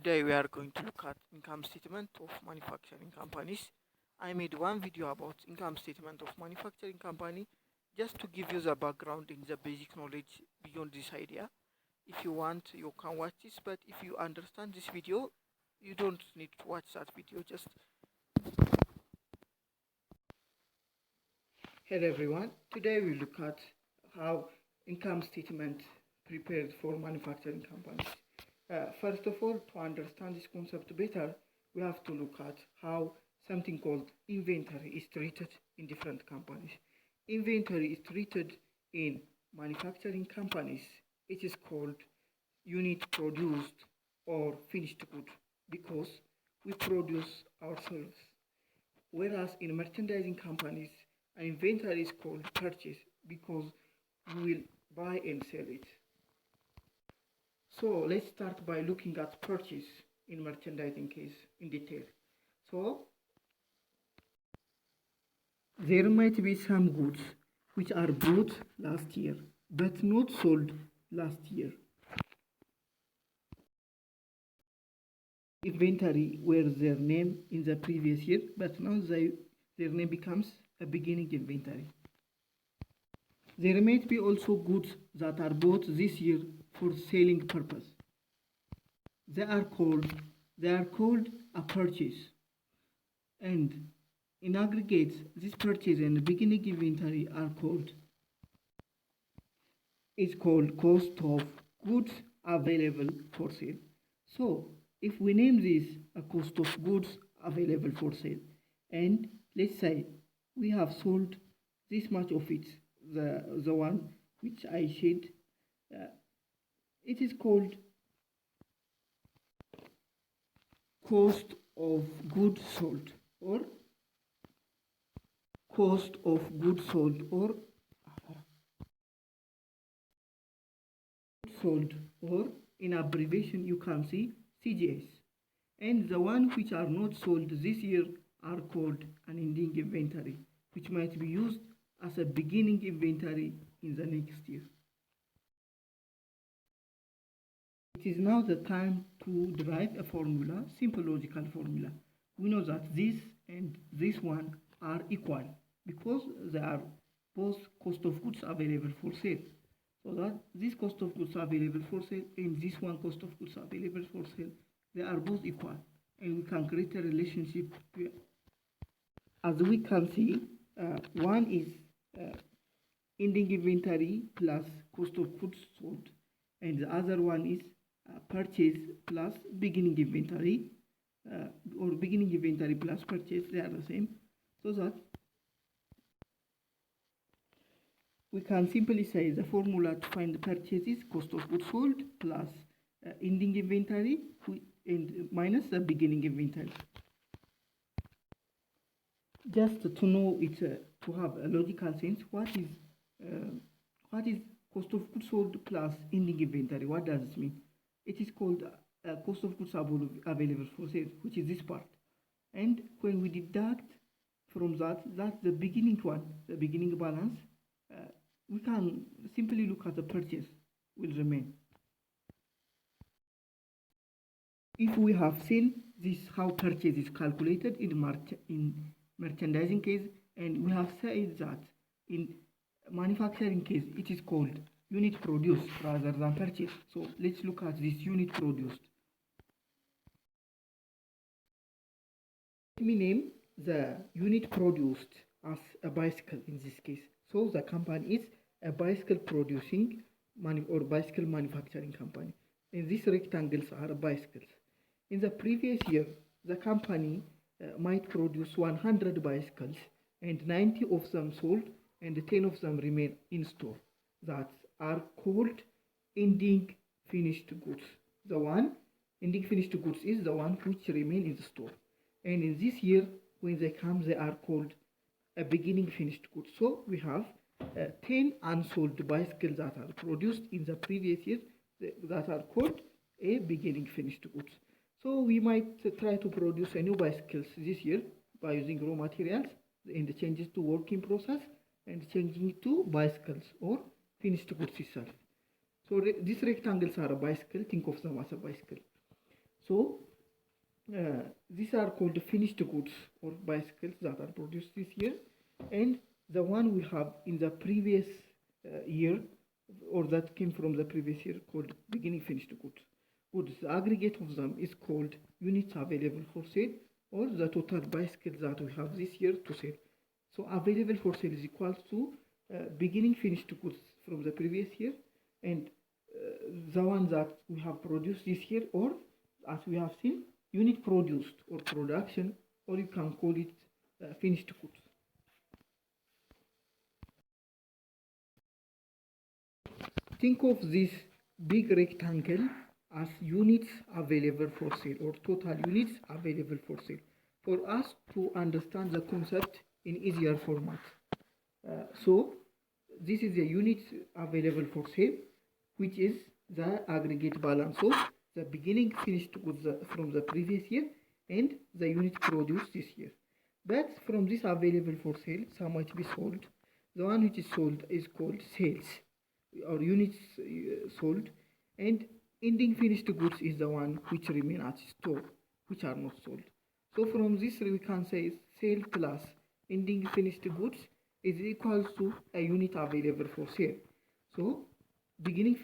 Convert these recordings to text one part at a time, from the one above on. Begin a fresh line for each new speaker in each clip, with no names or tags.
Today we are going to look at income statement of manufacturing companies. I made one video about income statement of manufacturing company just to give you the background and the basic knowledge beyond this idea. If you want, you can watch this, but if you understand this video, you don't need to watch that video. Just hello everyone. Today we look at how income statement prepared for manufacturing companies. First of all, to understand this concept better, we have to look at how something called inventory is treated in different companies. Inventory is treated in manufacturing companies. It is called unit produced or finished good because we produce ourselves. Whereas in merchandising companies, an inventory is called purchase because we will buy and sell it. So let's start by looking at purchase in merchandising case in detail. So there might be some goods which are bought last year but not sold last year. Inventory were their name in the previous year, but now their name becomes a beginning inventory. There might be also goods that are bought this year for selling purpose. They are called a purchase. And in aggregate, this purchase and the beginning inventory are called cost of goods available for sale. So if we name this a cost of goods available for sale, and let's say we have sold this much of it, the one which I said, it is called cost of goods sold or cost of goods sold or in abbreviation you can see CGS. And the ones which are not sold this year are called an ending inventory, which might be used as a beginning inventory in the next year. It is now the time to derive a formula, simple logical formula. We know that this and this one are equal because they are both cost of goods available for sale. So that this cost of goods available for sale and this one cost of goods available for sale, they are both equal, and we can create a relationship. As we can see, one is ending inventory plus cost of goods sold, and the other one is purchase plus beginning inventory, or beginning inventory plus purchase. They are the same, so that we can simply say the formula to find the purchase is cost of goods sold plus ending inventory and minus the beginning inventory. Just to know it, to have a logical sense, what is cost of goods sold plus ending inventory? What does it mean? It is called cost of goods available for sale, which is this part. And when we deduct from that, that's the beginning one, the beginning balance, we can simply look at the purchase will remain. If we have seen this, how purchase is calculated in merchandising case, and we have said that in manufacturing case it is called unit produced rather than purchase. So let's look at this unit produced. Let me name the unit produced as a bicycle in this case. So the company is a bicycle producing or bicycle manufacturing company, and these rectangles are bicycles. In the previous year, the company might produce 100 bicycles, and 90 of them sold and 10 of them remain in store. That are called ending finished goods. The one ending finished goods is the one which remain in the store, and in this year when they come, they are called a beginning finished goods. So we have 10 unsold bicycles that are produced in the previous year that are called a beginning finished goods. So we might try to produce a new bicycles this year by using raw materials and changes to work in process and changing it to bicycles or finished goods itself. So these rectangles are a bicycle. Think of them as a bicycle. So these are called the finished goods or bicycles that are produced this year, and the one we have in the previous year or that came from the previous year called beginning finished goods. The aggregate of them is called units available for sale, or the total bicycles that we have this year to sell. So available for sale is equal to beginning finished goods from the previous year, and the one that we have produced this year, or as we have seen, unit produced or production, or you can call it finished goods. Think of this big rectangle as units available for sale, or total units available for sale, for us to understand the concept in easier format. So this is the units available for sale, which is the aggregate balance of the beginning finished goods from the previous year and the units produced this year. But from this available for sale, some might be sold. The one which is sold is called sales, or units sold, and ending finished goods is the one which remain at store, which are not sold. So from this we can say sale plus ending finished goods is equal to a unit available for sale. So beginning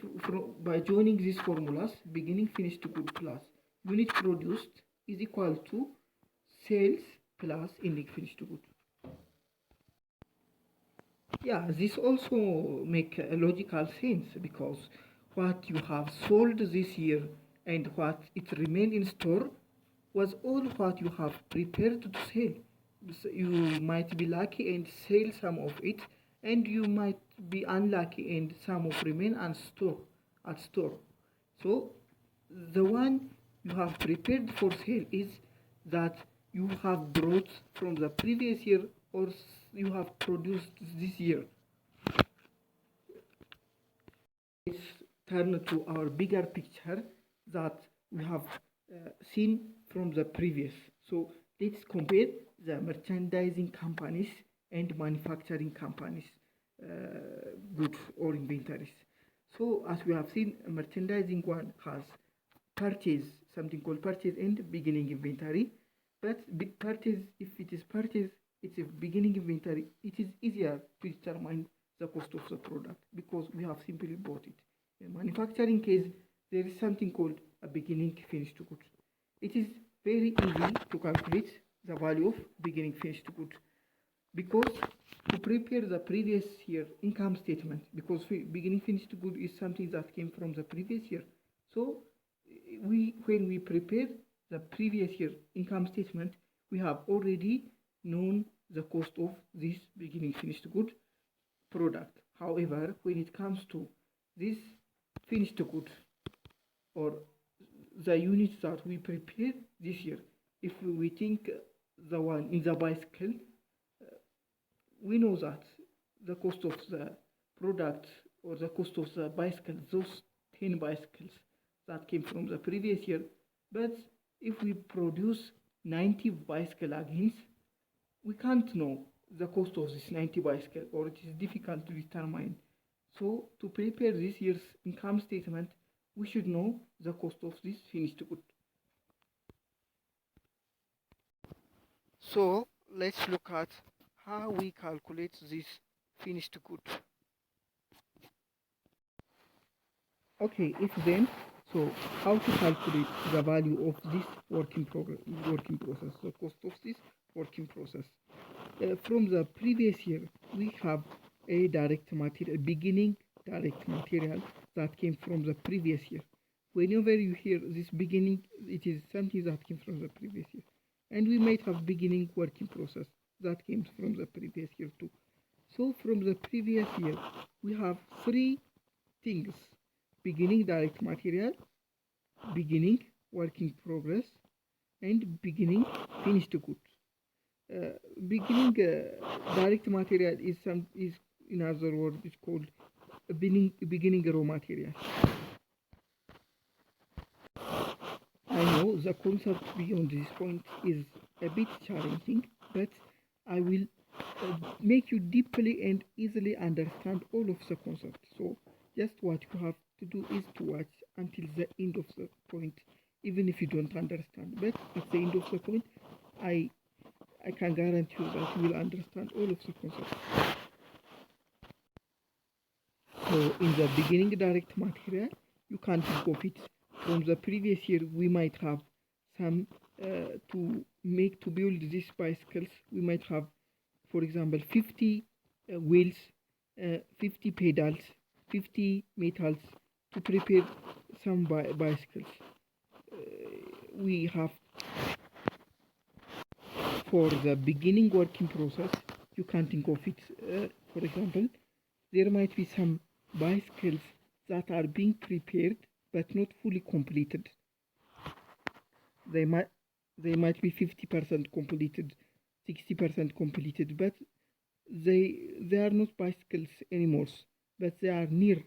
by joining these formulas, beginning finished good plus unit produced is equal to sales plus ending finished good. Yeah, this also make a logical sense, because what you have sold this year and what it remained in store was all what you have prepared to sell. So you might be lucky and sell some of it, and you might be unlucky and some of remain at store. So the one you have prepared for sale is that you have brought from the previous year, or you have produced this year. Let's turn to our bigger picture that we have seen from the previous. So let's compare the merchandising companies and manufacturing companies goods or inventories. So as we have seen, merchandising one has purchase, something called purchase and beginning inventory. But purchase, if it is purchase, it's a beginning inventory, it is easier to determine the cost of the product because we have simply bought it. In manufacturing case, there is something called a beginning finished goods. It is very easy to calculate the value of beginning finished goods, because to prepare the previous year income statement, because beginning finished good is something that came from the previous year. So when we prepare the previous year income statement, we have already known the cost of this beginning finished good product. However, when it comes to this finished good, or the units that we prepare this year, if we think the one in the bicycle, we know that the cost of the product, or the cost of the bicycle, those 10 bicycles that came from the previous year. But if we produce 90 bicycle again, we can't know the cost of this 90 bicycle, or it is difficult to determine. So to prepare this year's income statement, we should know the cost of this finished good. So let's look at how we calculate this finished good. Okay, if then, so how to calculate the value of this working process, the cost of this working process. From the previous year, we have a direct material, beginning direct material that came from the previous year. Whenever you hear this beginning, it is something that came from the previous year. And we might have beginning working process that came from the previous year too. So from the previous year, we have three things: beginning direct material, beginning work in progress, and beginning finished goods. Beginning direct material is in other words, it's called beginning raw material. I know the concept beyond this point is a bit challenging, but I will make you deeply and easily understand all of the concepts. So just what you have to do is to watch until the end of the point, even if you don't understand. But at the end of the point, I can guarantee you that you will understand all of the concepts. So in the beginning direct material, you can't think of it. From the previous year, we might have some to build these bicycles. We might have, for example, 50 wheels, 50 pedals, 50 metals to prepare some bicycles. We have, for the beginning working process, you can think of it. For example, there might be some bicycles that are being prepared but not fully completed. They might be 50% completed, 60% completed, but they are not bicycles anymore, but they are near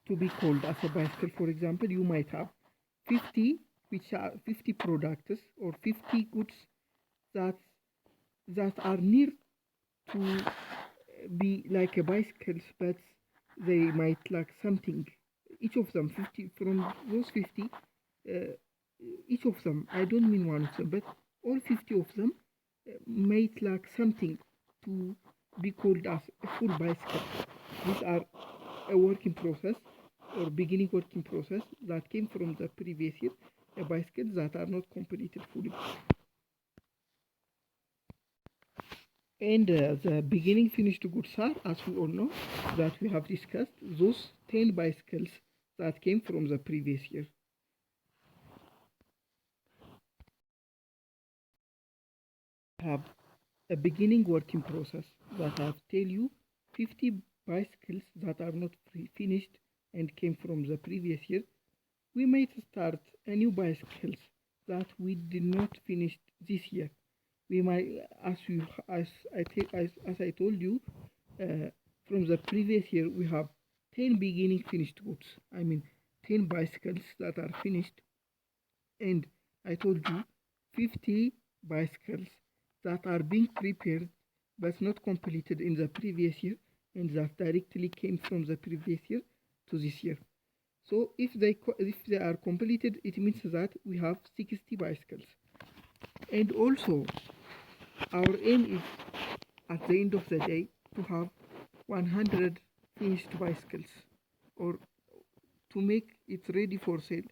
to be called as a bicycle. For example, you might have 50, which are 50 products or 50 goods that are near to be like a bicycles, but they might lack something. Each of them, 50 from those 50, each of them, I don't mean one of them, but all 50 of them might lack something to be called as a full bicycle. These are a working process or beginning working process that came from the previous year, a bicycles that are not completed fully. And the beginning finished goods are, as we all know, that we have discussed, those 10 bicycles that came from the previous year. Have a beginning working process that I tell you 50 bicycles that are not finished and came from the previous year. We might start a new bicycles that we did not finish this year. We might, as I told you, from the previous year we have 10 beginning finished goods. I mean 10 bicycles that are finished, and I told you 50 bicycles that are being prepared but not completed in the previous year, and that directly came from the previous year to this year. So if they are completed, it means that we have 60 bicycles. And also, our aim is at the end of the day to have 100 finished bicycles, or to make it ready for sale,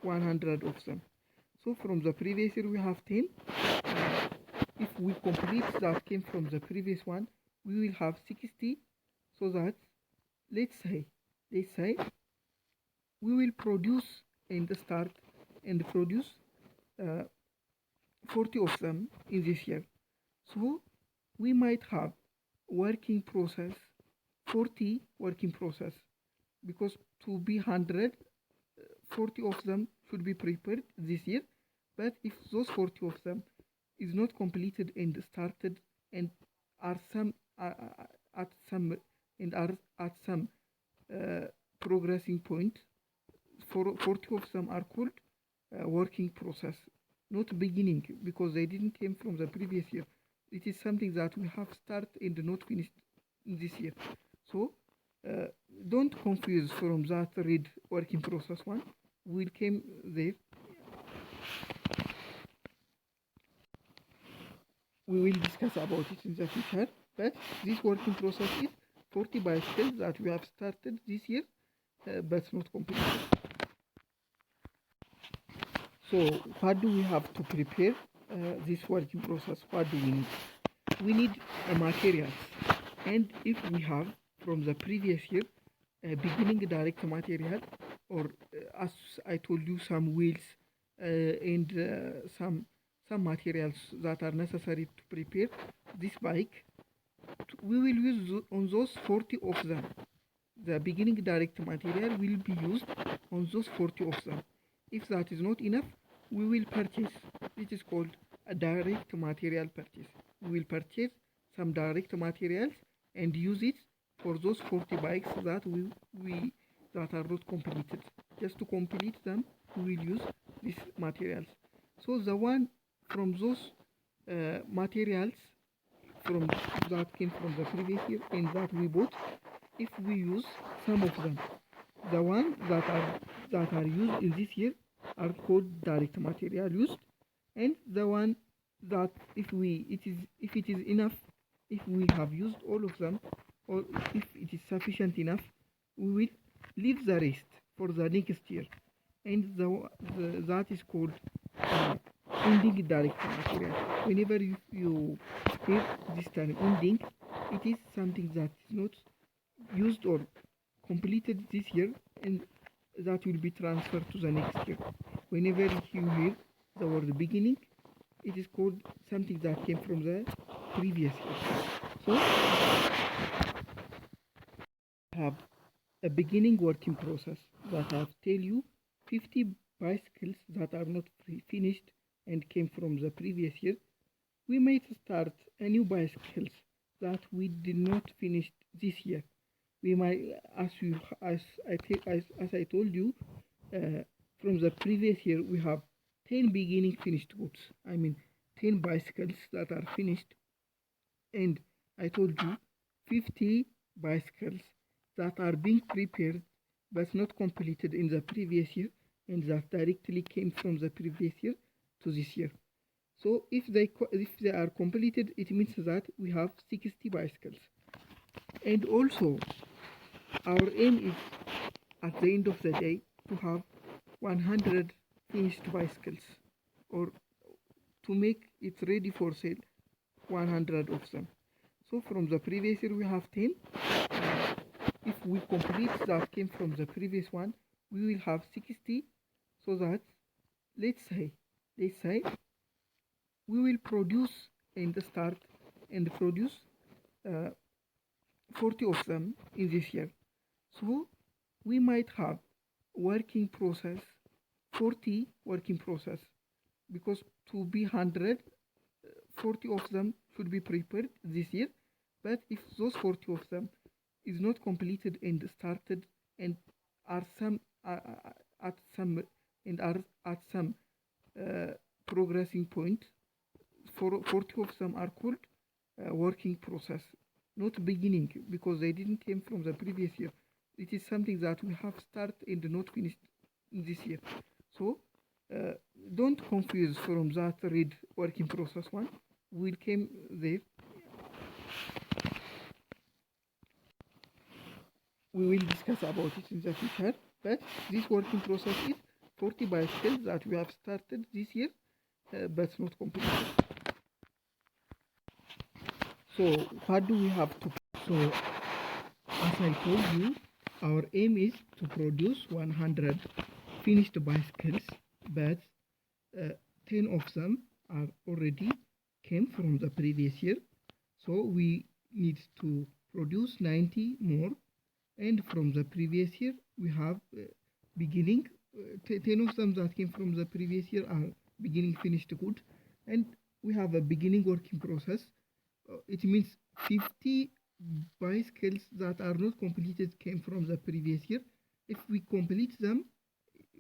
100 of them. So from the previous year we have 10. If we complete that came from the previous one, we will have 60. So that let's say we will produce in the start and produce 40 of them in this year. So we might have working process 40 working process, because to be 100, 40 of them should be prepared this year. But if those 40 of them is not completed and started and are at some progressing point, 40 of them are called working process, not beginning, because they didn't came from the previous year. It is something that we have started and not finished in this year. So don't confuse from that read working process one. We'll came there. We will discuss about it in the future, but this working process is 40 bicycles that we have started this year, but not completed. So what do we have to prepare this working process? What do we need? We need materials, and if we have from the previous year beginning direct material, or as I told you, some wheels and some materials that are necessary to prepare this bike, we will use on those 40 of them. The beginning direct material will be used on those 40 of them. If that is not enough, we will purchase. It is called a direct material purchase. We will purchase some direct materials and use it for those 40 bikes that that are not completed. Just to complete them, we will use these materials. So the one from those materials from that came from the previous year and that we bought, if we use some of them, the ones that are used in this year are called direct material used, and the one that if it is enough, if we have used all of them, or if it is sufficient enough, we will leave the rest for the next year, and that is called ending direct material. Whenever you hear this term ending, it is something that is not used or completed this year, and that will be transferred to the next year. Whenever you hear the word beginning, it is called something that came from the previous year. So have a beginning working process that I tell you 50 bicycles that are not finished and came from the previous year. We might start a new bicycles that we did not finish this year. We might, as I told you, from the previous year we have 10 beginning finished goods. I mean 10 bicycles that are finished, and I told you 50 bicycles that are being prepared but not completed in the previous year, and that directly came from the previous year to this year. So if they are completed, it means that we have 60 bicycles. And also our aim is at the end of the day to have 100 finished bicycles, or to make it ready for sale 100 of them. So from the previous year we have 10. If we complete that came from the previous one, we will have 60. So that let's say we will produce and start and produce 40 of them in this year. So we might have working process 40 working process, because to be 100, 40 of them should be prepared this year. But if those 40 of them is not completed and started, and are some at some and are at some progressing point, 40 of them are called working process, not beginning, because they didn't came from the previous year. It is something that we have started and not finished in this year. So don't confuse from that read working process one. We'll came there. We will discuss about it in the future, but this working process is 40 bicycles that we have started this year but not completed. So what do we have to? So as I told you, our aim is to produce 100 finished bicycles, but 10 of them are already came from the previous year. So we need to produce 90 more, and from the previous year we have beginning 10 of them that came from the previous year are beginning finished good, and we have a beginning working process. It means 50 bicycles that are not completed came from the previous year. If we complete them,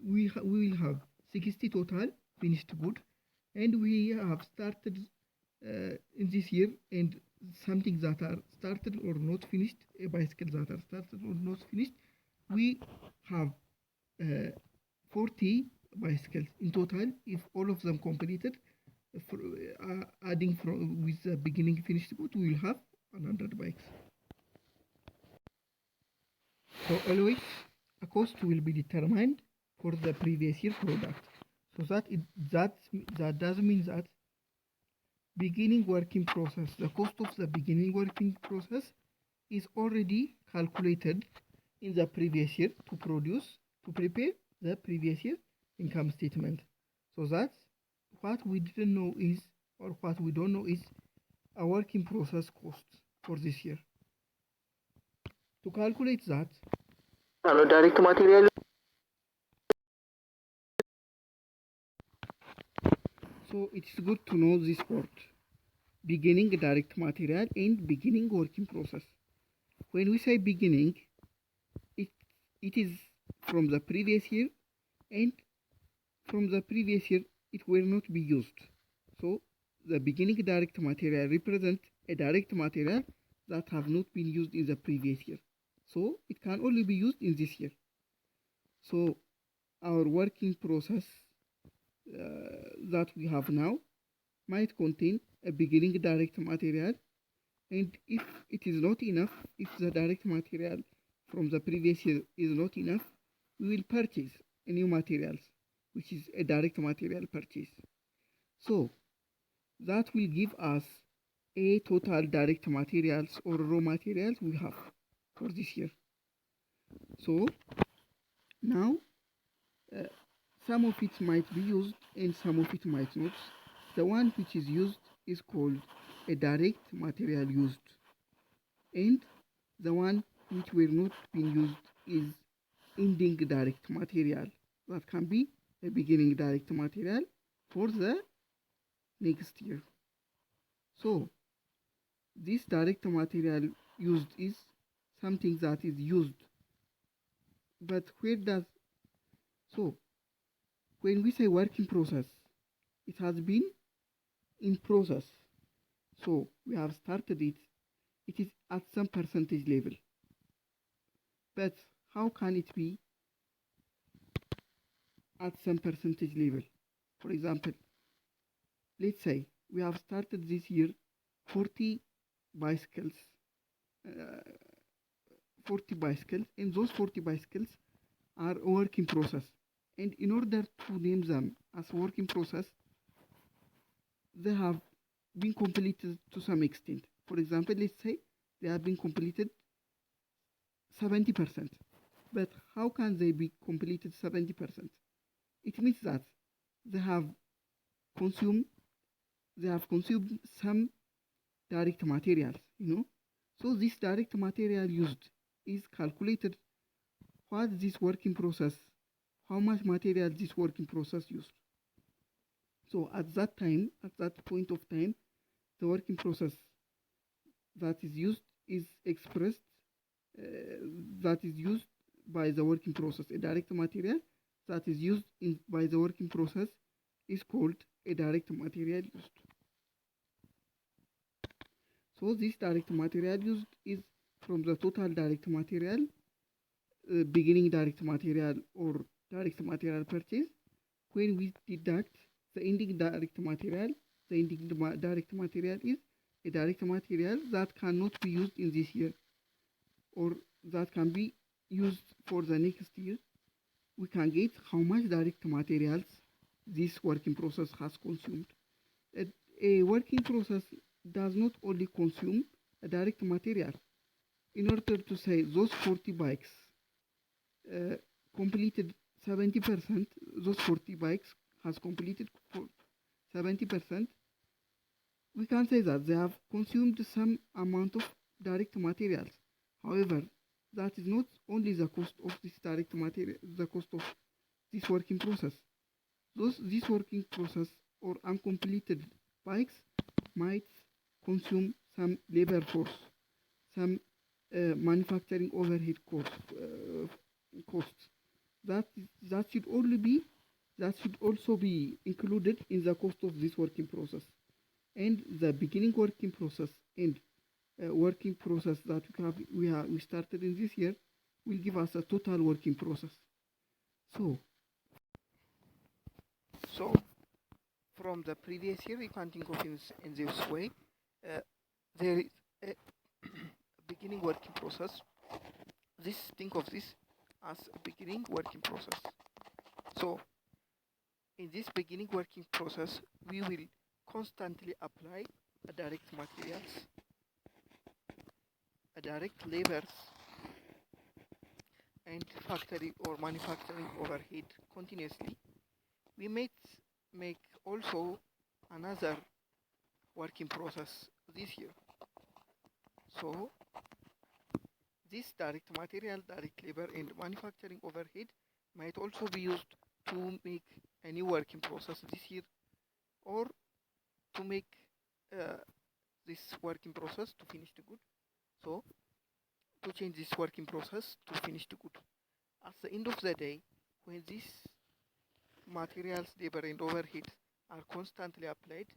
we will have 60 total finished good, and we have started in this year, and something that are started or not finished, bicycles that are started or not finished, we have 40 bicycles in total. If all of them completed, for, adding from with the beginning finished good, we will have 100 bikes. So always a cost will be determined for the previous year product. So that does mean that beginning working process, the cost of the beginning working process is already calculated in the previous year to prepare the previous year income statement. So that's what we didn't know is, or what we don't know is, a working process cost for this year. To calculate that,
direct material.
So it's good to know this word, beginning direct material and beginning working process. When we say beginning, it is from the previous year, and from the previous year it will not be used. So the beginning direct material represents a direct material that have not been used in the previous year. So it can only be used in this year. So our working process that we have now might contain a beginning direct material, and if it is not enough, if the direct material from the previous year is not enough, we will purchase a new materials, which is a direct material purchase. So that will give us a total direct materials or raw materials we have for this year. So now some of it might be used and some of it might not. The one which is used is called a direct material used, and the one which will not be used is ending direct material. That can be a beginning direct material for the next year. So this direct material used is something that is used, but where does, so when we say work in process, it has been in process. So we have started it. It is at some percentage level. But how can it be at some percentage level? For example, let's say we have started this year 40 bicycles, uh, 40 bicycles, and those 40 bicycles are a work in process. And in order to name them as a work in process, they have been completed to some extent. For example, let's say they have been completed 70%. But how can they be completed 70%? It means that they have consumed some direct materials, So this direct material used is calculated what this working process, how much material this working process used. So at that time, at that point of time, the working process that is used is expressed, that is used by the working process. A direct material that is used by the working process is called a direct material used. So this direct material used is from the total direct material, beginning direct material or direct material purchase. When we deduct the ending direct material, the ending direct material is a direct material that cannot be used in this year or that can be used for the next year. We can get how much direct materials this working process has consumed. A working process does not only consume a direct material. In order to say those 40 bikes completed 70%, those 40 bikes has completed for 70%, we can say that they have consumed some amount of direct materials. However, that is not only the cost of this direct material, the cost of this working process. This working process or uncompleted bikes might consume some labor force, some manufacturing overhead costs. That should also be included in the cost of this working process. And the beginning working process and working process that we started in this year will give us a total working process. So from the previous year, we can think of it in this way. There is a beginning working process. Think of this as a beginning working process. So in this beginning working process, we will constantly apply a direct materials, a direct labors, and factory or manufacturing overhead continuously. We might make also another working process this year. So this direct material, direct labor, and manufacturing overhead might also be used to make a new working process this year, or to make this working process to finish the good. So to change this working process to finish the good. At the end of the day, when these materials, labor, and overhead are constantly applied,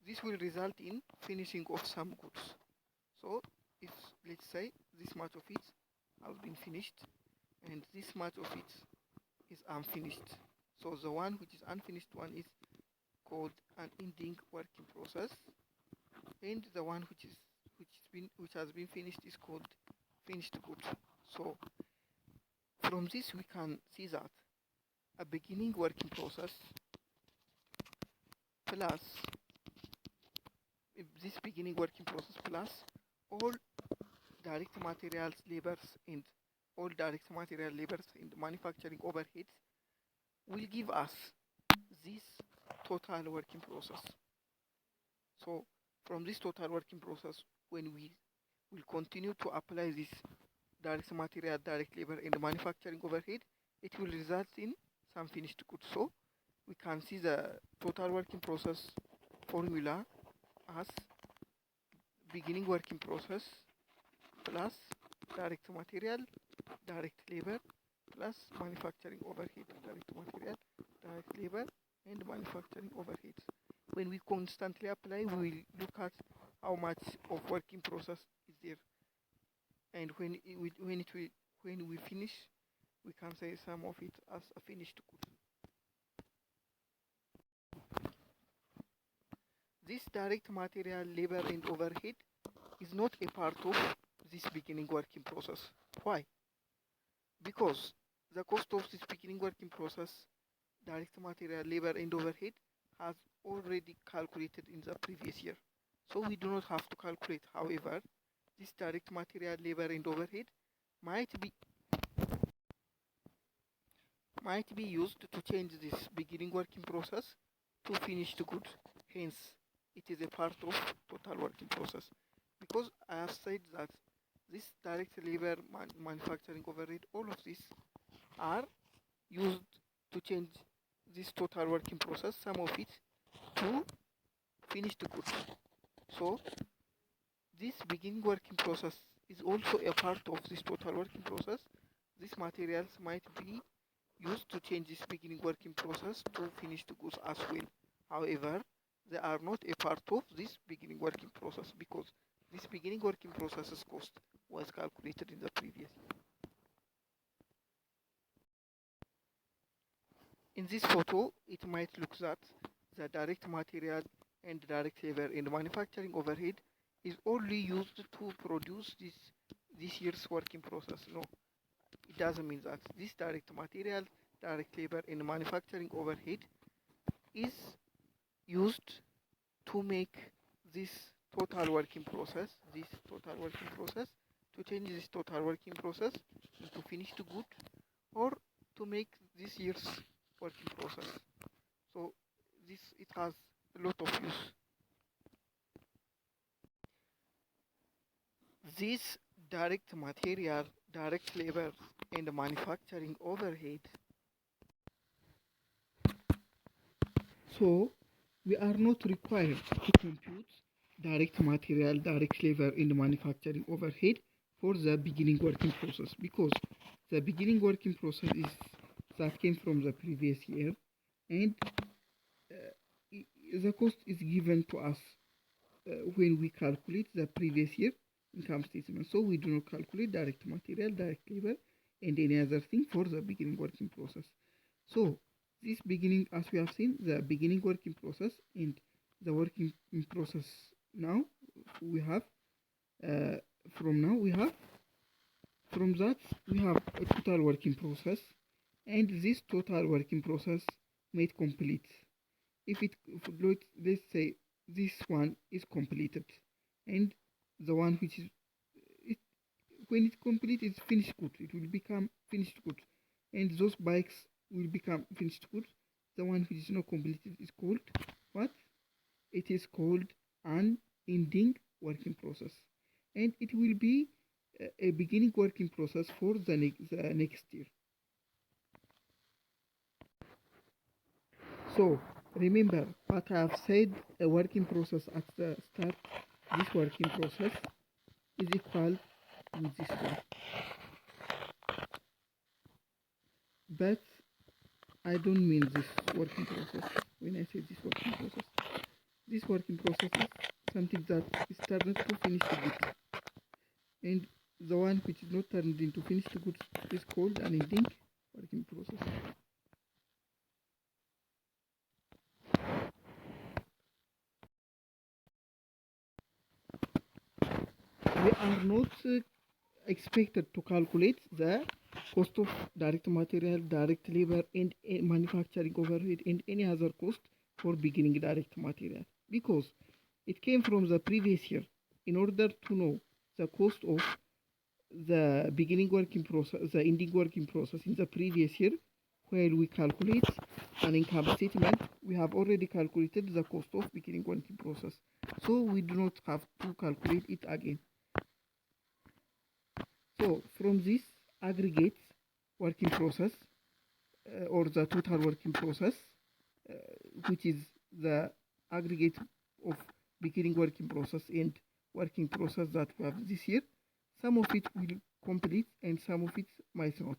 this will result in finishing of some goods. So if, let's say, this much of it has been finished and this much of it is unfinished. So the one which is unfinished one is called an ending working process, and the one which has been finished is called finished good. So from this we can see that a beginning working process plus this beginning working process plus all direct materials labors and all direct material labors and manufacturing overheads will give us this total working process. So from this total working process, when we will continue to apply this direct material, direct labor and manufacturing overhead, it will result in some finished goods. So we can see the total working process formula as beginning working process plus direct material, direct labor plus manufacturing overhead, direct material, direct labor and manufacturing overheads. When we constantly apply, we will look at how much of working process is there, and when we finish, we can say some of it as a finished good. This direct material, labor and overhead is not a part of this beginning working process. Why? Because the cost of this beginning working process, direct material, labor and overhead, has already calculated in the previous year. So we do not have to calculate. However, this direct material, labor and overhead might be used to change this beginning working process to finished good. Hence, it is a part of total working process. Because I have said that this direct labor, manufacturing overhead, all of these are used to change this total working process, some of it, to finished goods. So this beginning working process is also a part of this total working process. These materials might be used to change this beginning working process to finished goods as well. However, they are not a part of this beginning working process because this beginning working process's cost was calculated in the previous year. In this photo, it might look that the direct material and direct labor and manufacturing overhead is only used to produce this year's working process. No, it doesn't mean that. This direct material, direct labor and manufacturing overhead is used to make this total working process, to change this total working process into finished good, or to make this year's working process. So it has a lot of use. This direct material, direct labor and manufacturing overhead. So we are not required to compute direct material, direct labor and manufacturing overhead for the beginning working process because the beginning working process is that came from the previous year, and the cost is given to us when we calculate the previous year income statement. So we do not calculate direct material, direct labor and any other thing for the beginning working process. So this beginning, as we have seen, the beginning working process and the working process now we have from that we have a total working process, and this total working process made complete. Let's say this one is completed, and the one which is when it's complete is finished good. It will become finished good, and those bikes will become finished good. The one which is not completed is called what? It is called an ending working process, and it will be a beginning working process for the next year. So remember what I have said, a working process at the start. This working process is equal to this one. But I don't mean this working process when I say this working process. This working process is something that is turned to finished goods, and the one which is not turned into finished goods is called an ending working process. we are not expected to calculate the cost of direct material, direct labor, and manufacturing overhead, and any other cost for beginning direct material, because it came from the previous year. In order to know the cost of the beginning working process, the ending working process in the previous year, while we calculate an income statement, we have already calculated the cost of beginning working process, so we do not have to calculate it again. So from this aggregate working process, or the total working process, which is the aggregate of beginning working process and working process that we have this year, some of it will complete and some of it might not.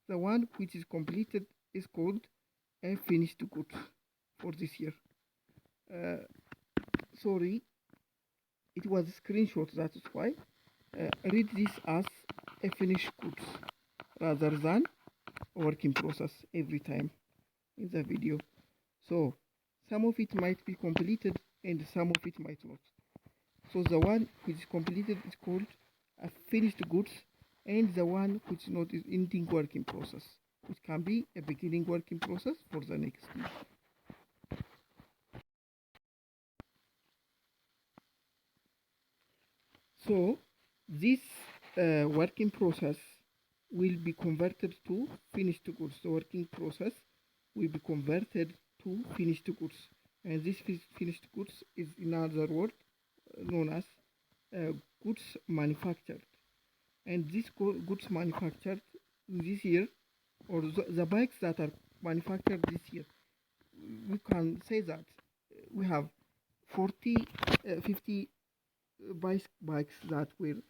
The one which is completed is called a finished good for this year. Sorry, it was a screenshot, that is why. Read this as a finished goods rather than a work in process every time in the video. So some of it might be completed and some of it might not. So the one which is completed is called a finished goods, and the one which is not is ending work in process, which can be a beginning work in process for the next year. So this working process will be converted to finished goods. The working process will be converted to finished goods, and this finished goods is, in other words, known as goods manufactured. And this goods manufactured this year, or the bikes that are manufactured this year, we can say that we have 50 bikes that were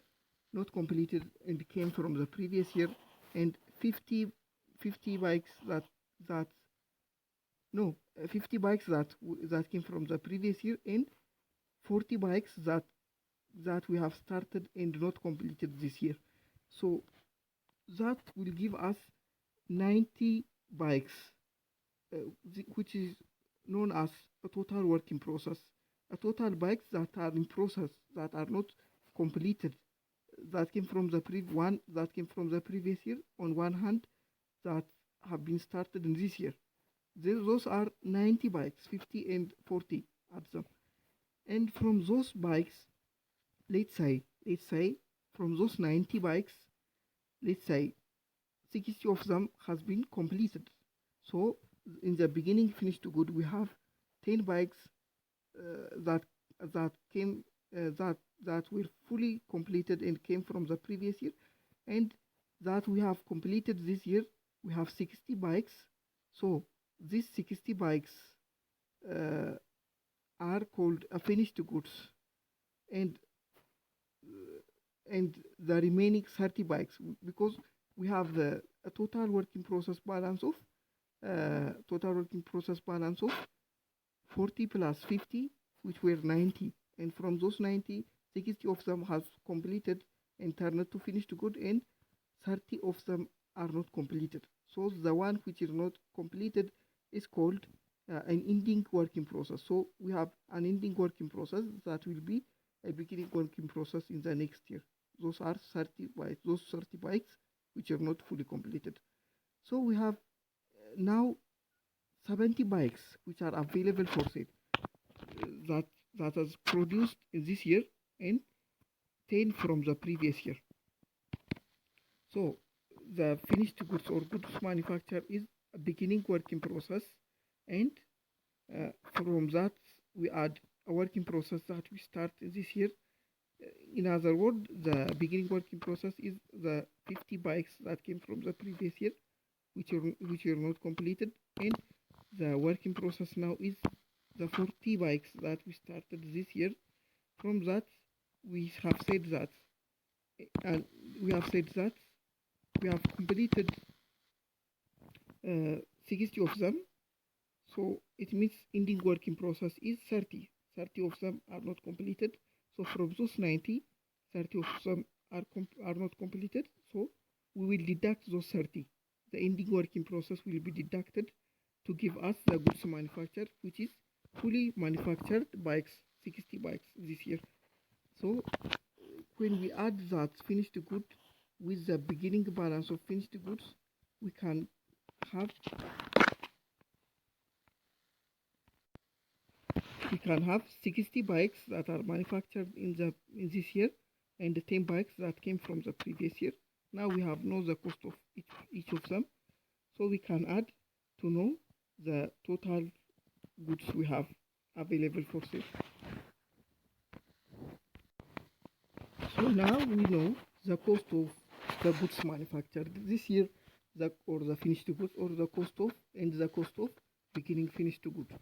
not completed and came from the previous year, and 50 bikes that 50 bikes that came from the previous year, and 40 bikes that we have started and not completed this year. So that will give us 90 bikes, which is known as a total working process. A total bikes that are in process, that are not completed, that came from the previous year on one hand, that have been started in this year. Those are 90 bikes, 50 and 40 at them. And from those bikes, let's say from those 90 bikes, let's say 60 of them has been completed. So in the beginning finished good, we have 10 bikes that were fully completed and came from the previous year, and that we have completed this year. We have 60 bikes. So these 60 bikes are called a finished goods, and the remaining 30 bikes, because we have a total working process balance of 40 plus 50, which were 90, and from those 90, 60 of them has completed and turned to finished good, and 30 of them are not completed. So the one which is not completed is called an ending working process. So we have an ending working process that will be a beginning working process in the next year. Those are 30 bikes, those 30 bikes which are not fully completed. So we have now 70 bikes which are available for sale, that is produced in this year, and 10 from the previous year. So the finished goods or goods manufacture is a beginning working process, and from that we add a working process that we start this year. In other words, the beginning working process is the 50 bikes that came from the previous year, which are not completed, and the working process now is the 40 bikes that we started this year. From that, we have said that we have completed 60 of them. So it means ending working process is 30. 30 of them are not completed. So from those 90, 30 of them are not completed. So we will deduct those 30. The ending working process will be deducted to give us the goods manufactured, which is fully manufactured bikes, 60 bikes this year. So when we add that finished good with the beginning balance of finished goods, we can have 60 bikes that are manufactured in this year and the 10 bikes that came from the previous year. Now we have know the cost of each of them, so we can add to know the total goods we have available for sale. So now we know the cost of the goods manufactured this year, the finished goods, or the cost of beginning finished goods.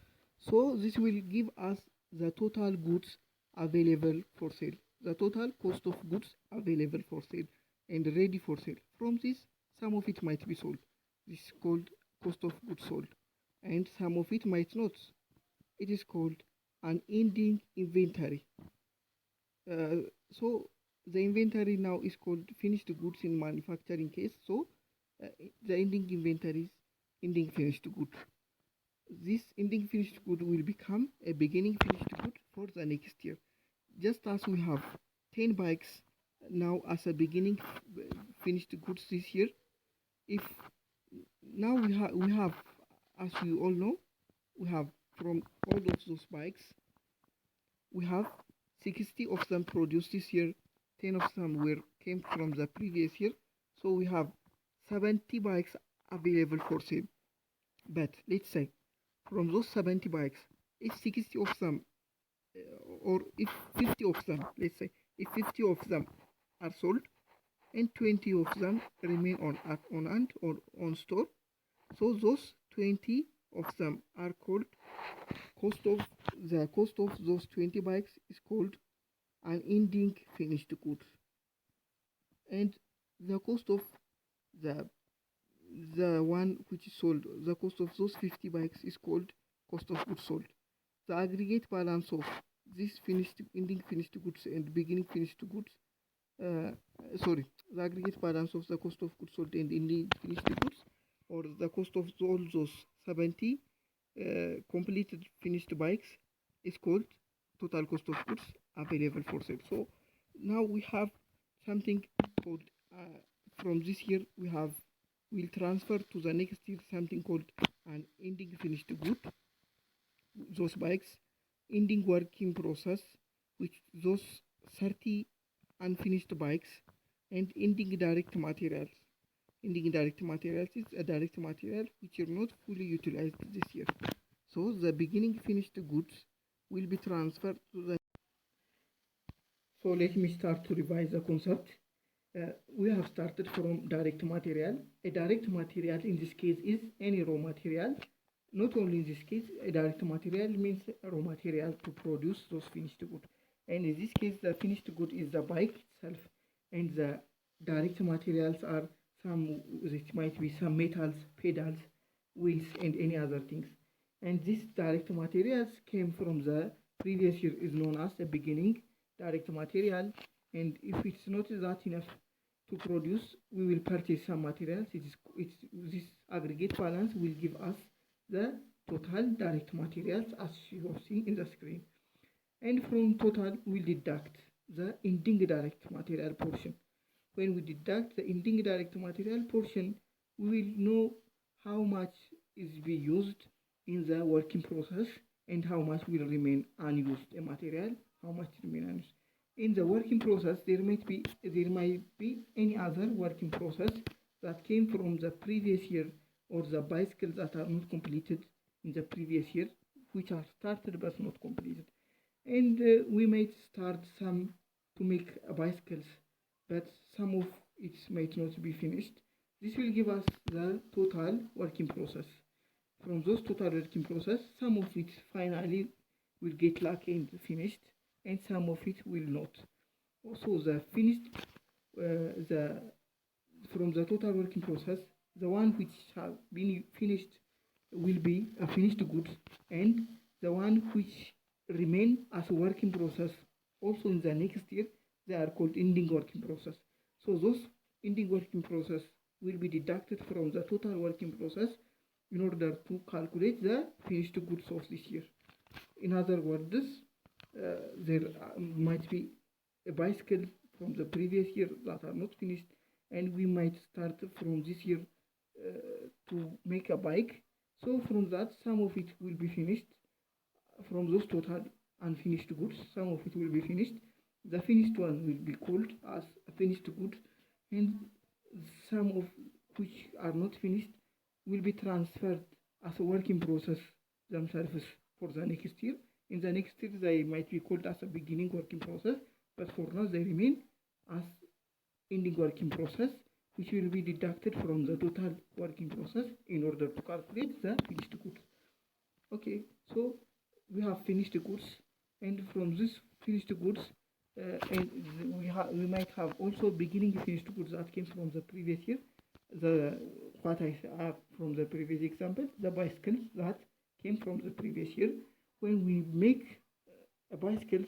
So this will give us the total goods available for sale, the total cost of goods available for sale and ready for sale. From this, some of it might be sold. This is called cost of goods sold, and some of it might not. It is called an ending inventory. So the inventory now is called finished goods in manufacturing case. So the ending inventory is ending finished good. This ending finished good will become a beginning finished good for the next year. Just as we have 10 bikes now as a beginning finished goods this year, if now we have, as we all know, we have from all of those bikes, we have 60 of them produced this year, 10 of them came from the previous year, so we have 70 bikes available for sale. But let's say from those 70 bikes, if 60 of them, or if 50 of them, let's say, if 50 of them are sold and 20 of them remain on hand or on store, so those 20 of them are called the cost of those 20 bikes is called an ending finished goods, and the cost of the one which is sold, the cost of those 50 bikes is called cost of goods sold. The aggregate balance of this ending finished goods and beginning finished goods, the aggregate balance of the cost of goods sold and ending finished goods, or the cost of all those 70 completed finished bikes, is called total cost of goods available for sale. So now we have something called from this year we'll transfer to the next year something called an ending finished good, those bikes, ending working process, which those 30 unfinished bikes, and ending direct materials. Ending direct materials is a direct material which are not fully utilized this year. So the beginning finished goods will be transferred to the. So let me start to revise the concept. We have started from direct material. A direct material in this case is any raw material. Not only in this case, a direct material means raw material to produce those finished goods. And in this case, the finished good is the bike itself, and the direct materials are it might be some metals, pedals, wheels, and any other things. And these direct materials came from the previous year, is known as a beginning direct material. And if it's not that enough to produce, we will purchase some materials. This aggregate balance will give us the total direct materials as you have seen in the screen. And from total, we'll deduct the ending direct material portion. When we deduct the ending direct material portion, we will know how much is being used in the working process and how much will remain unused. A material, how much remain unused. In the working process, there might be any other working process that came from the previous year, or the bicycles that are not completed in the previous year, which are started but not completed. And we might start some to make bicycles, but some of it might not be finished. This will give us the total working process. From those total working process, some of it finally will get lucky and finished, and some of it will not. Also, the finished, from the total working process, the one which have been finished will be a finished good, and the one which remain as a working process also in the next year, they are called ending working process. So those ending working process will be deducted from the total working process in order to calculate the finished goods of this year. In other words, there might be a bicycle from the previous year that are not finished, and we might start from this year to make a bike. So from that, some of it will be finished. From those total unfinished goods, some of it will be finished. The finished one will be called as a finished good, and some of which are not finished will be transferred as a work in process themselves for the next year. In the next year, they might be called as a beginning work in process, but for now they remain as ending work in process, which will be deducted from the total work in process in order to calculate the finished goods. Okay, so we have finished goods, and from this finished goods, and we might have also beginning finished goods that came from the previous year. What I have from the previous example, the bicycles that came from the previous year. When we make a bicycles,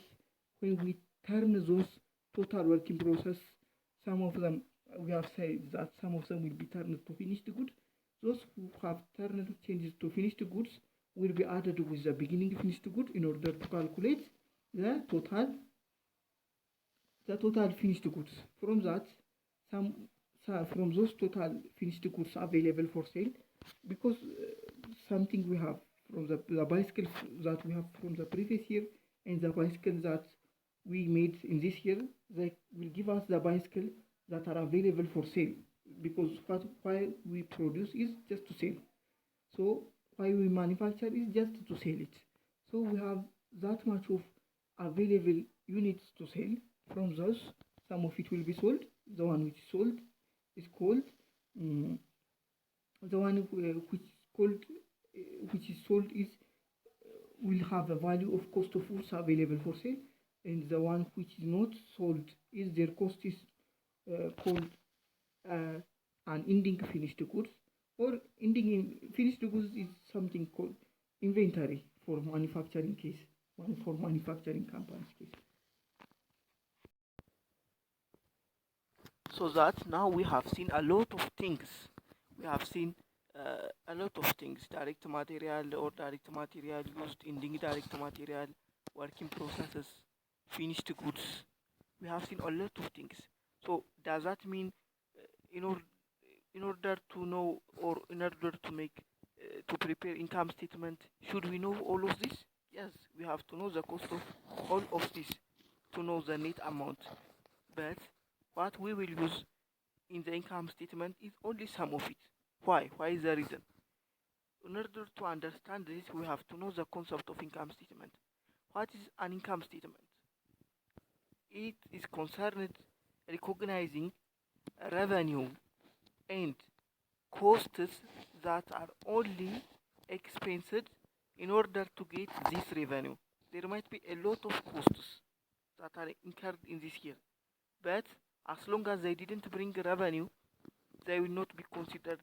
when we turn those total work in process, some of them, we have said that some of them will be turned to finished goods. Those who have turned changes to finished goods will be added with the beginning finished good in order to calculate the total finished goods. From that, from those total finished goods available for sale, because something we have from the bicycles that we have from the previous year and the bicycles that we made in this year, they will give us the bicycle that are available for sale, because why we produce is just to sell. So why we manufacture is just to sell it. So we have that much of available units to sell. From those, some of it will be sold. The one which is sold is called the one which is sold is will have a value of cost of goods available for sale, and the one which is not sold is their cost is called an ending finished goods, or ending in finished goods is something called inventory for manufacturing case, for manufacturing companies case. So that now we have seen a lot of things. We have seen a lot of things: direct material or direct material used, ending direct material, working processes, finished goods. We have seen a lot of things. So does that mean in order to know, or in order to make to prepare income statement, should we know all of this? Yes, we have to know the cost of all of this to know the net amount. But what we will use in the income statement is only some of it. Why? Why is the reason? In order to understand this, we have to know the concept of income statement. What is an income statement? It is concerned recognizing revenue and costs that are only expensed in order to get this revenue. There might be a lot of costs that are incurred in this year, but as long as they didn't bring revenue, they will not be considered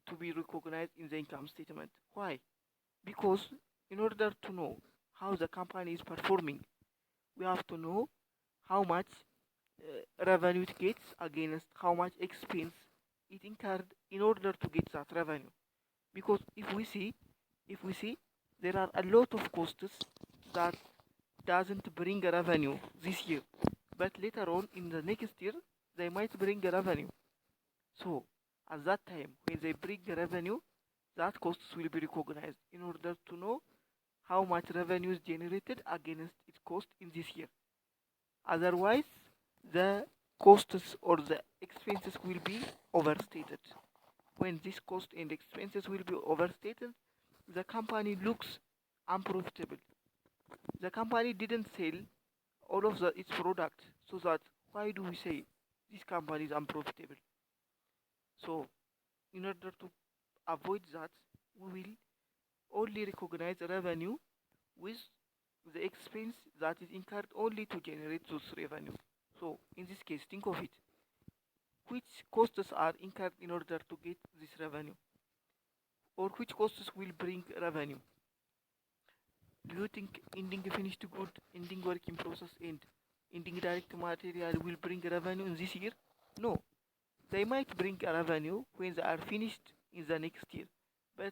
to be recognized in the income statement. Why? Because in order to know how the company is performing, we have to know how much revenue it gets against how much expense it incurred in order to get that revenue. Because if we see there are a lot of costs that doesn't bring a revenue this year, but later on in the next year they might bring a revenue. So at that time, when they bring the revenue, that costs will be recognized in order to know how much revenue is generated against its cost in this year. Otherwise, the costs or the expenses will be overstated. When this cost and expenses will be overstated, the company looks unprofitable. The company didn't sell all of its product, so that why do we say this company is unprofitable? So in order to avoid that, we will only recognize revenue with the expense that is incurred only to generate those revenue. So in this case, think of it. Which costs are incurred in order to get this revenue? Or which costs will bring revenue? Do you think ending finished good, ending work in process, and ending direct material will bring revenue in this year? No. They might bring a revenue when they are finished in the next year, but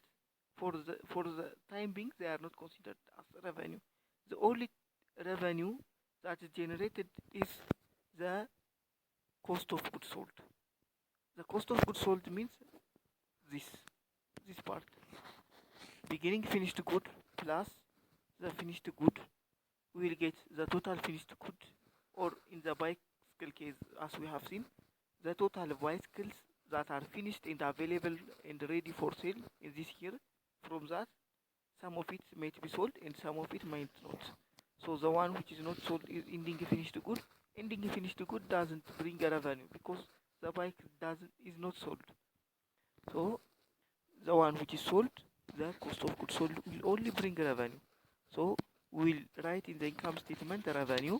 for the time being, they are not considered as revenue. The only revenue that is generated is the cost of goods sold. The cost of goods sold means this part, beginning finished good plus the finished good. We will get the total finished good, or in the bicycle case, as we have seen, the total bicycles that are finished and available and ready for sale in this year. From that, some of it might be sold and some of it might not. So the one which is not sold is ending finished good. Ending finished good doesn't bring a revenue because the bike is not sold. So the one which is sold, the cost of goods sold will only bring revenue. So we'll write in the income statement the revenue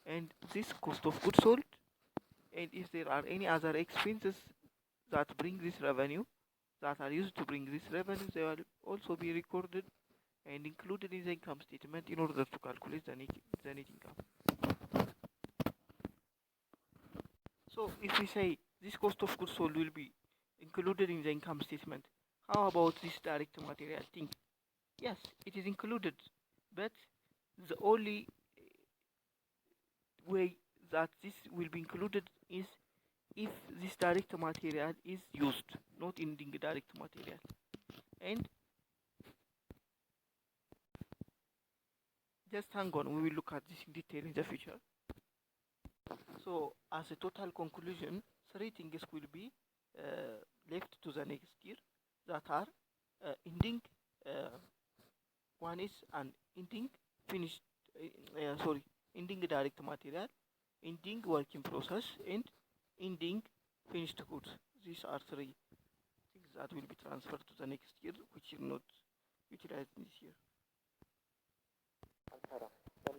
and this cost of goods sold, and if there are any other expenses that bring this revenue, that are used to bring this revenue, they will also be recorded and included in the income statement in order to calculate the net income. So if we say this cost of goods sold will be included in the income statement, how about this direct material thing? Yes, it is included, but the only way that this will be included is if this direct material is used, not ending direct material. And just hang on, we will look at this in detail in the future. So as a total conclusion, three things will be left to the next year that are ending. One is an ending finished, ending direct material, ending work in process, and ending finished goods. These are three things that will be transferred to the next year, which are not utilized this year.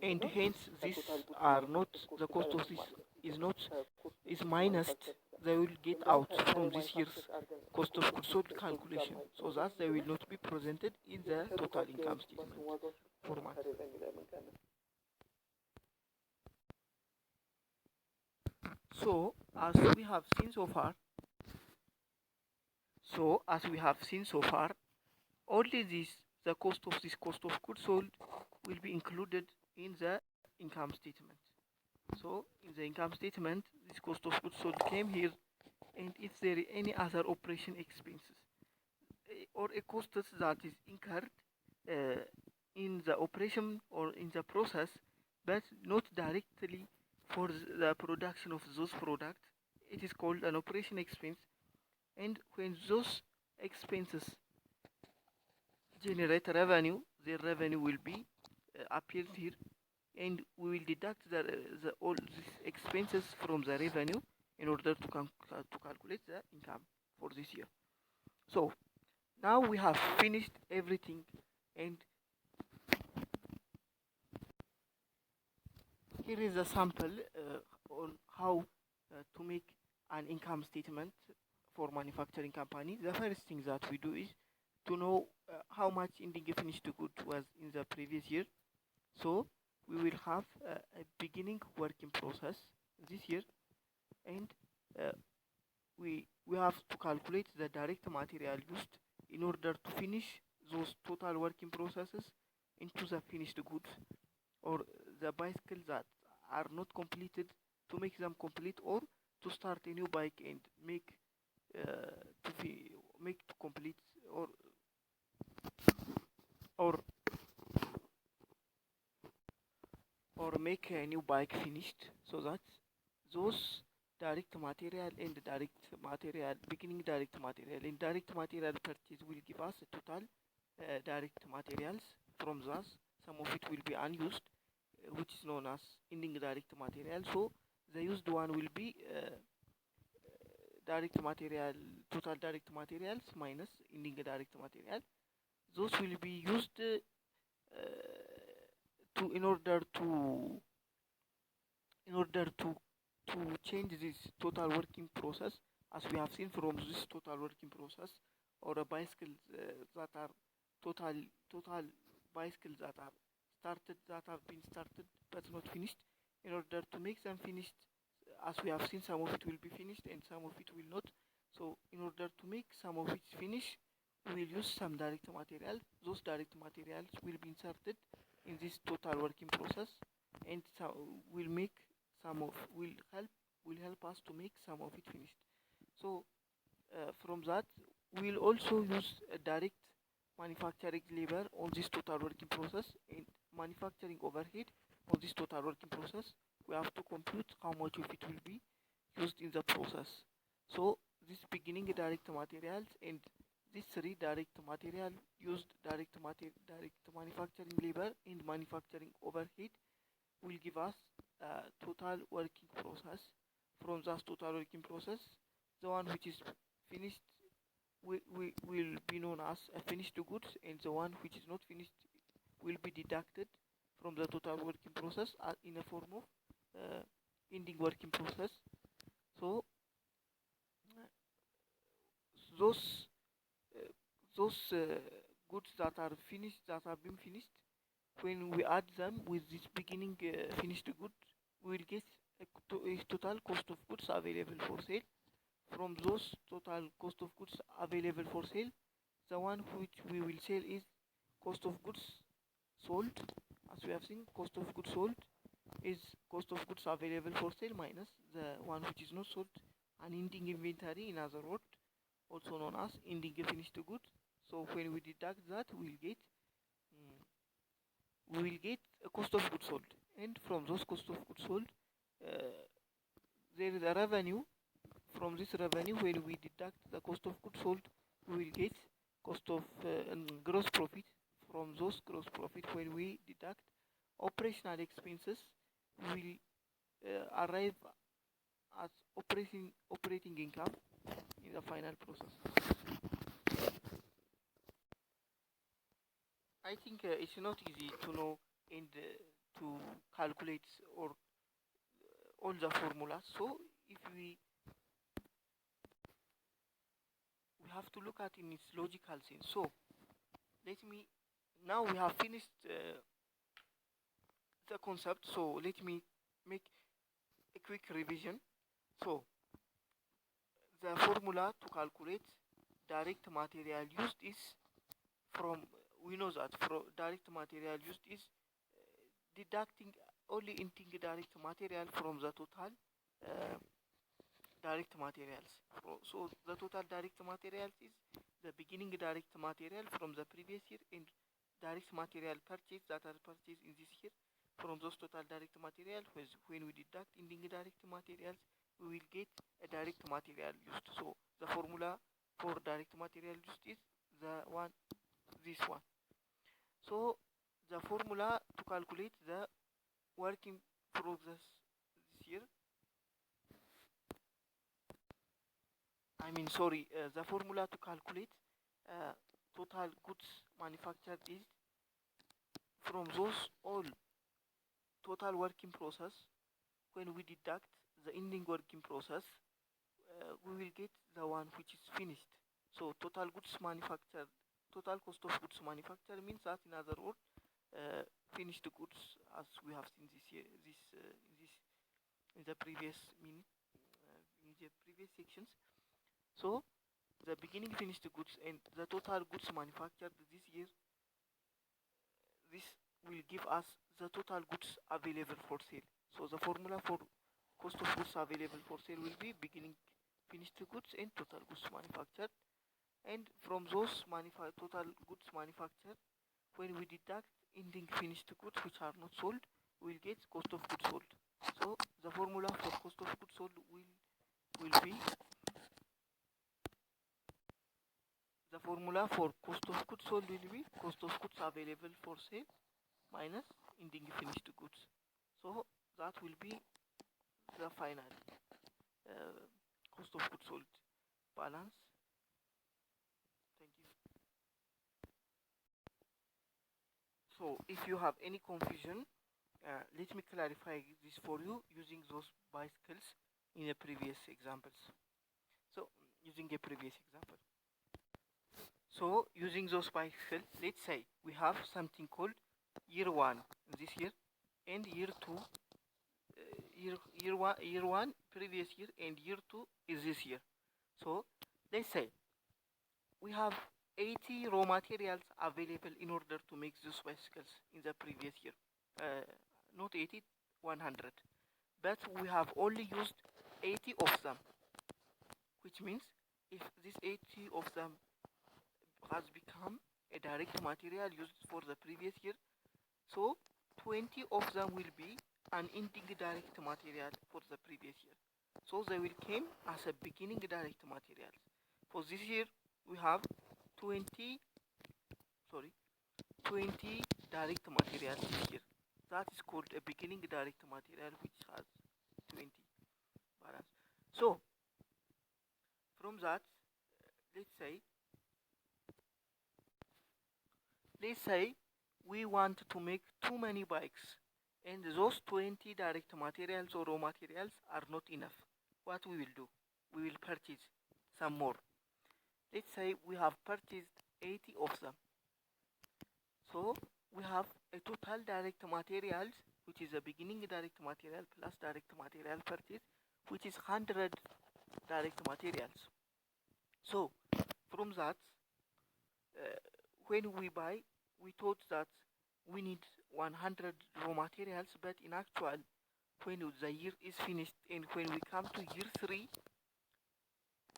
And hence these are not, the cost of this is minused. They will get out from this year's cost of goods sold calculation, so that they will not be presented in the total income statement format. So as we have seen so far, only the cost of this cost of goods sold will be included in the income statement. So in the income statement, this cost of goods sold came here, and if there are any other operation expenses or a cost that is incurred in the operation or in the process, but not directly for the production of those products, it is called an operation expense. And when those expenses generate revenue, the revenue will be appears here, and we will deduct all these expenses from the revenue in order to calculate the income for this year. So now we have finished everything, and here is a sample on how to make an income statement for manufacturing company. The first thing that we do is to know how much ending finished good was in the previous year. So we will have a beginning work in process this year, and we have to calculate the direct material used in order to finish those total working processes into the finished goods, or the bicycles that are not completed, to make them complete, or to start a new bike and make to complete, or make a new bike finished, so that those direct material and beginning direct material and direct material purchase will give us a total direct materials. From those, some of it will be unused, which is known as ending direct material. So the used one will be total direct materials minus ending direct material. Those will be used in order to change this total working process, as we have seen from this total working process, or a bicycle that are total bicycles that have been started but not finished. In order to make them finished, as we have seen, some of it will be finished and some of it will not. So in order to make some of it finish, we will use some direct material. Those direct materials will be inserted in this total working process, and so we'll make will help us to make some of it finished. So from that we'll also use a direct manufacturing labor on this total working process and manufacturing overhead on this total working process. We have to compute how much of it will be used in the process. So this beginning direct materials and this three direct material used direct manufacturing labor and manufacturing overhead will give us a total working process. From that total working process, the one which is finished will be known as a finished goods, and the one which is not finished will be deducted from the total working process in a form of ending working process. So those goods that are finished, that have been finished, when we add them with this beginning finished good, we will get a total cost of goods available for sale. From those total cost of goods available for sale, the one which we will sell is cost of goods sold. As we have seen, cost of goods sold is cost of goods available for sale minus the one which is not sold, an ending inventory, in other words, also known as ending finished goods. So when we deduct that, we will get a cost of goods sold, and from those cost of goods sold, there is a revenue. From this revenue, when we deduct the cost of goods sold, we will get cost of gross profit. From those gross profit, when we deduct operational expenses, we will arrive at operating income in the final process. I think it's not easy to know and to calculate or all the formulas. So if we have to look at in its logical sense. So now we have finished the concept. So let me make a quick revision. So the formula to calculate direct material used is we know that direct material used is deducting only direct material from the total direct materials. So the total direct materials is the beginning direct material from the previous year and direct material purchase that are purchased in this year. From those total direct materials, when we deduct ending direct materials, we will get a direct material used. So the formula for direct material used is this one. So the formula to calculate the working process this year, the formula to calculate total goods manufactured is from those all total working process. When we deduct the ending working process, we will get the one which is finished. So total goods manufactured, total cost of goods manufactured means that, in other words, finished goods, as we have seen this year, in the previous sections. So the beginning finished goods and the total goods manufactured this year, this will give us the total goods available for sale. So the formula for cost of goods available for sale will be beginning finished goods and total goods manufactured. And from those total goods manufactured, when we deduct ending finished goods which are not sold, we will get cost of goods sold. So the formula for cost of goods sold will be cost of goods available for sale minus ending finished goods. So that will be the final cost of goods sold balance. Thank you. So if you have any confusion, let me clarify this for you using those bicycles in the previous examples. So using a previous example. So using those bicycles, let's say we have something called year 1 this year and year 2, year 1 previous year and year 2 is this year. So let's say we have 80 raw materials available in order to make those bicycles in the previous year. Not 80, 100. but we have only used 80 of them, which means if this 80 of them has become a direct material used for the previous year, so 20 of them will be an ending direct material for the previous year. So they will come as a beginning direct material. For this year we have 20 direct material this year. That is called a beginning direct material, which has 20 balance. So from that, let's say we want to make too many bikes, and those 20 direct materials or raw materials are not enough. What we will do? We will purchase some more. Let's say we have purchased 80 of them. So we have a total direct materials, which is a beginning direct material plus direct material purchase, which is 100 direct materials. So from that, when we buy, we thought that we need 100 raw materials, but in actual, when the year is finished and when we come to year 3,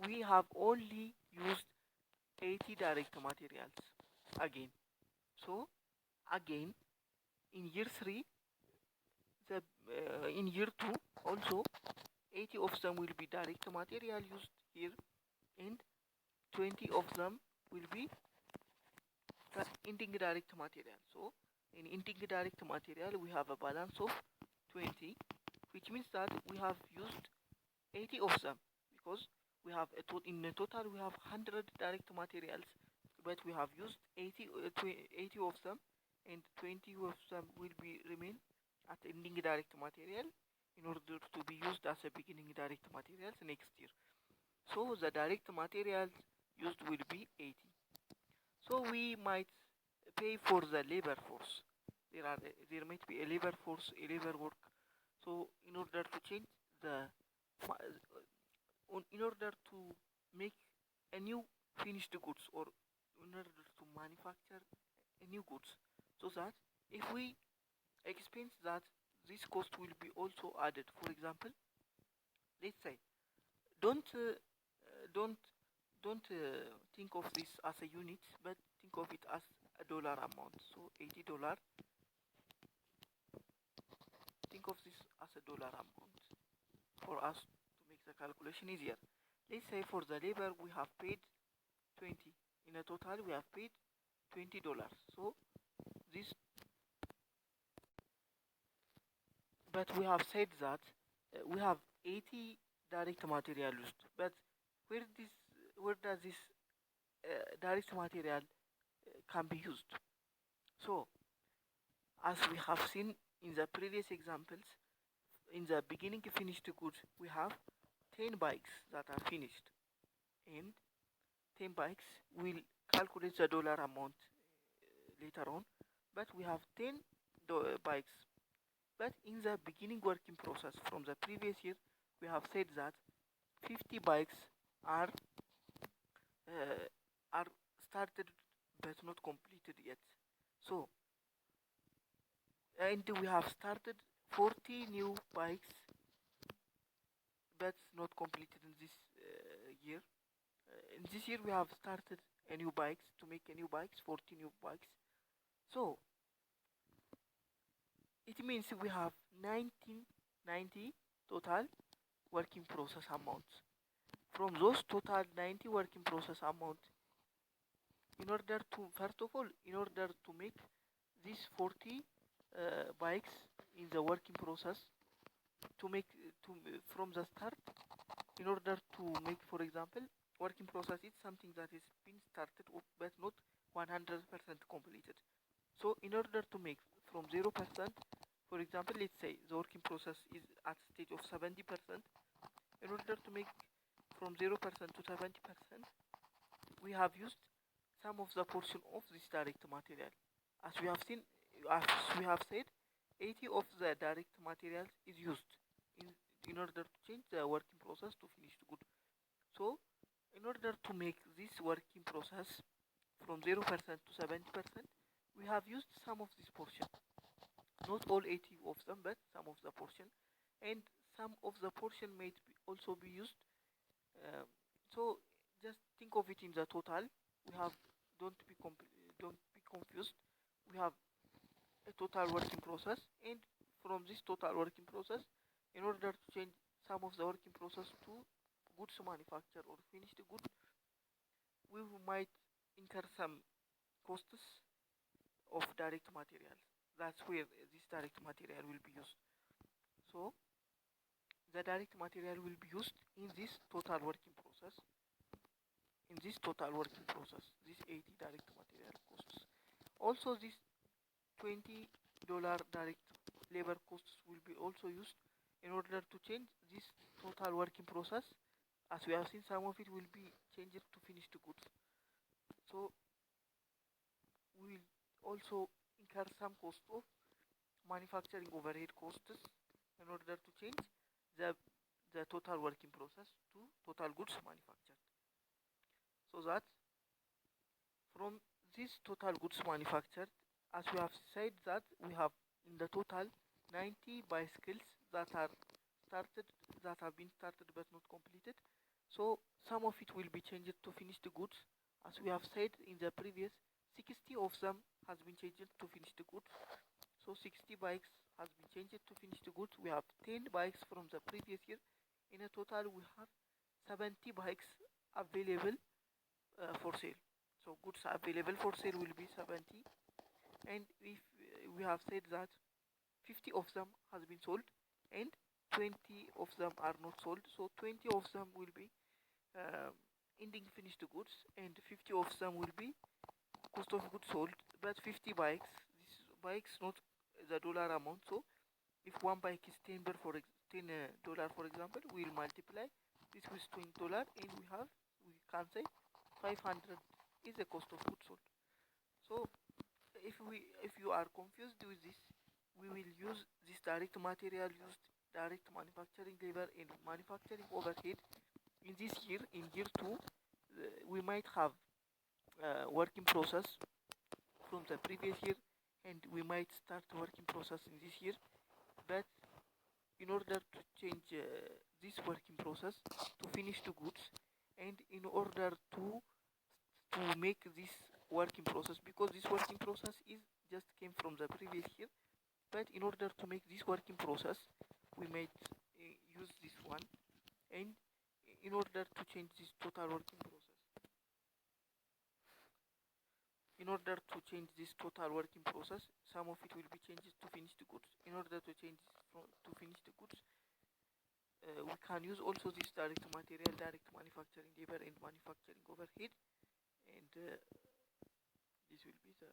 we have only used 80 direct materials again. So again, in year 3, in year 2 also, 80 of them will be direct material used here, and 20 of them will be ending direct material. So in ending direct material we have a balance of 20, which means that we have used 80 of them, because we have in a total we have 100 direct materials, but we have used 80 of them, and 20 of them will be remain at ending direct material in order to be used as a beginning direct materials next year. So the direct materials used will be 80. So we might pay for the labor force. There might be a labor force, a labor work. So in order to change in order to make a new finished goods, or in order to manufacture a new goods, so that if we expense that, this cost will be also added. For example, let's say don't don't think of this as a unit, but think of it as a dollar amount. So $80. Think of this as a dollar amount for us to make the calculation easier. Let's say for the labor we have paid 20. In a total we have paid $20. So this, but we have said that we have 80 direct material used. But where does this direct material can be used? So as we have seen in the previous examples, in the beginning finished goods we have 10 bikes that are finished, and 10 bikes will calculate the dollar amount later on, but we have 10 bikes. But in the beginning working process from the previous year, we have said that 50 bikes are started but not completed yet. So, and we have started 40 new bikes but not completed in this year. In this year we have started a new bikes, to make a new bikes, 40 new bikes. So it means we have 90 total working process amounts. From those total 90 working process amount, in order to, first of all, in order to make these 40 bikes in the working process, to make from the start, in order to make, for example, working process is something that is been started but not 100% completed. So in order to make from 0%, for example, let's say the working process is at stage of 70%. In order to make from 0% to 70%, we have used some of the portion of this direct material. As we have seen, as we have said, 80 of the direct materials is used in order to change the working process to finished good. So in order to make this working process from 0% to 70%, we have used some of this portion. Not all 80 of them, but some of the portion. and some of the portion may also be used. So just think of it in the total. We have don't be confused. We have a total working process, and from this total working process, in order to change some of the working process to goods manufacture or finished good, we might incur some costs of direct materials. That's where this direct material will be used. So the direct material will be used in this total working process. In this total working process, this 80 direct material costs. Also, this $20 direct labor costs will be also used in order to change this total working process. As we have seen, some of it will be changed to finished goods. So we will also incur some cost of manufacturing overhead costs in order to change the total working process to total goods manufactured. So that from this total goods manufactured, as we have said that we have in the total 90 bicycles that are started, that have been started but not completed. So some of it will be changed to finished goods. As we have said in the previous, 60 of them has been changed to finished goods. So 60 bikes has been changed to finished goods. We have 10 bikes from the previous year. In a total, we have 70 bikes available for sale. So goods available for sale will be 70, and if we have said that 50 of them has been sold and 20 of them are not sold, so 20 of them will be ending finished goods and 50 of them will be cost of goods sold. But 50 bikes, this bikes not the dollar amount. So if one bike is $10 for example, we'll multiply this with $20 and we can say 500 is the cost of goods sold. So if you are confused with this, we will use this direct material used, direct manufacturing labor and manufacturing overhead. In this year, in year 2, we might have working process from the previous year, and we might start working process in this year. But in order to change this working process to finished goods, and in order to make this working process, because this working process is just came from the previous year, but in order to make this working process, we might use this one, and in order to change this total working process, in order to change this total working process, some of it will be changes to finished goods. In order to change to finished goods, we can use also this direct material, direct manufacturing labor and manufacturing overhead, and this will be the